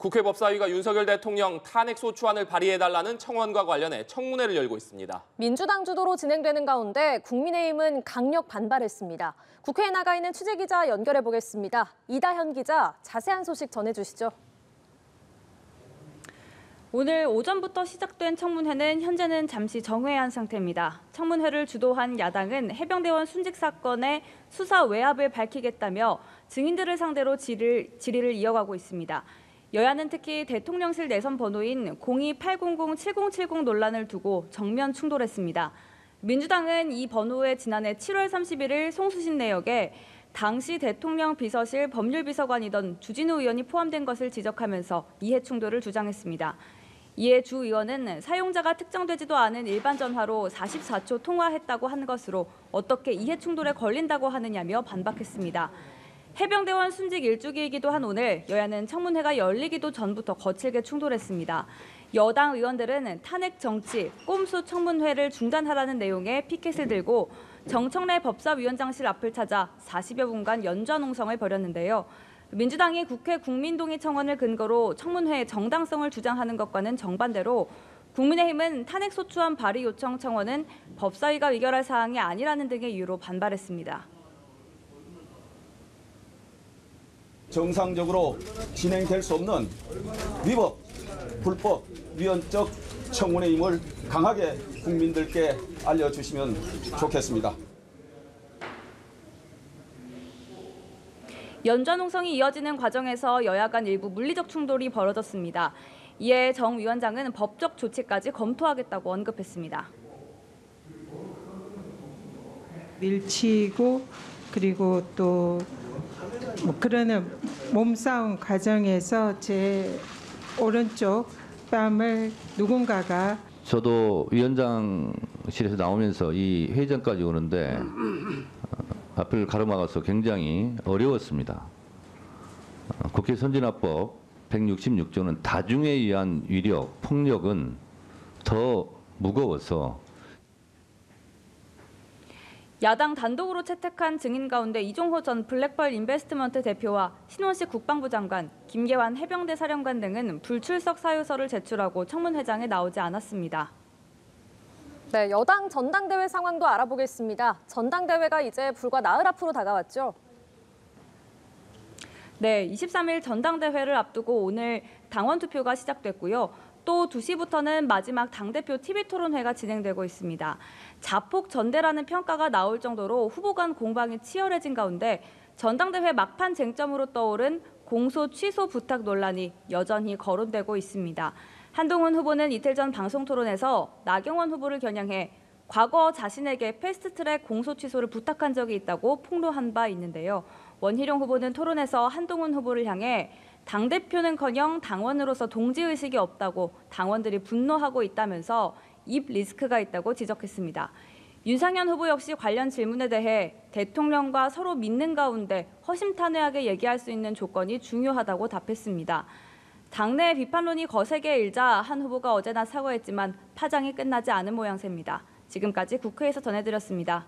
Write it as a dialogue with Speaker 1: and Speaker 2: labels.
Speaker 1: 국회 법사위가 윤석열 대통령 탄핵 소추안을 발의해달라는 청원과 관련해 청문회를 열고 있습니다.
Speaker 2: 민주당 주도로 진행되는 가운데 국민의힘은 강력 반발했습니다. 국회에 나가 있는 취재기자 연결해 보겠습니다. 이다현 기자, 자세한 소식 전해주시죠.
Speaker 3: 오늘 오전부터 시작된 청문회는 현재는 잠시 정회한 상태입니다. 청문회를 주도한 야당은 해병대원 순직 사건의 수사 외압을 밝히겠다며 증인들을 상대로 질의를 이어가고 있습니다. 여야는 특히 대통령실 내선 번호인 02-800-7070 논란을 두고 정면 충돌했습니다. 민주당은 이 번호에 지난해 7월 31일 송수신 내역에 당시 대통령 비서실 법률비서관이던 주진우 의원이 포함된 것을 지적하면서 이해 충돌을 주장했습니다. 이에 주 의원은 사용자가 특정되지도 않은 일반 전화로 44초 통화했다고 한 것으로 어떻게 이해 충돌에 걸린다고 하느냐며 반박했습니다. 해병대원 순직 일주기이기도 한 오늘 여야는 청문회가 열리기도 전부터 거칠게 충돌했습니다. 여당 의원들은 탄핵 정치, 꼼수 청문회를 중단하라는 내용의 피켓을 들고 정청래 법사위원장실 앞을 찾아 40여 분간 연좌농성을 벌였는데요. 민주당이 국회 국민동의 청원을 근거로 청문회의 정당성을 주장하는 것과는 정반대로 국민의힘은 탄핵소추안 발의 요청 청원은 법사위가 의결할 사항이 아니라는 등의 이유로 반발했습니다.
Speaker 4: 정상적으로 진행될 수 없는 위법, 불법, 위헌적 청문회임을 강하게 국민들께 알려주시면 좋겠습니다.
Speaker 3: 연좌농성이 이어지는 과정에서 여야 간 일부 물리적 충돌이 벌어졌습니다. 이에 정 위원장은 법적 조치까지 검토하겠다고 언급했습니다.
Speaker 5: 밀치고 그리고 또 그러는 몸싸움 과정에서 제 오른쪽 뺨을 누군가가
Speaker 6: 저도 위원장실에서 나오면서 이 회의장까지 오는데 앞을 가로막아서 굉장히 어려웠습니다. 국회 선진화법 166조는 다중에 의한 위력, 폭력은 더 무거워서
Speaker 3: 야당 단독으로 채택한 증인 가운데 이종호 전 블랙펄 인베스트먼트 대표와 신원식 국방부 장관, 김계환 해병대 사령관 등은 불출석 사유서를 제출하고 청문회장에 나오지 않았습니다.
Speaker 2: 네, 여당 전당대회 상황도 알아보겠습니다. 전당대회가 이제 불과 나흘 앞으로 다가왔죠?
Speaker 3: 네, 23일 전당대회를 앞두고 오늘 당원 투표가 시작됐고요. 또 2시부터는 마지막 당대표 TV토론회가 진행되고 있습니다. 자폭 전대라는 평가가 나올 정도로 후보 간 공방이 치열해진 가운데 전당대회 막판 쟁점으로 떠오른 공소 취소 부탁 논란이 여전히 거론되고 있습니다. 한동훈 후보는 이틀 전 방송토론에서 나경원 후보를 겨냥해 과거 자신에게 패스트트랙 공소 취소를 부탁한 적이 있다고 폭로한 바 있는데요. 원희룡 후보는 토론에서 한동훈 후보를 향해 당대표는커녕 당원으로서 동지의식이 없다고 당원들이 분노하고 있다면서 입 리스크가 있다고 지적했습니다. 윤상현 후보 역시 관련 질문에 대해 대통령과 서로 믿는 가운데 허심탄회하게 얘기할 수 있는 조건이 중요하다고 답했습니다. 당내 비판론이 거세게 일자 한 후보가 어제나 사과했지만 파장이 끝나지 않은 모양새입니다. 지금까지 국회에서 전해드렸습니다.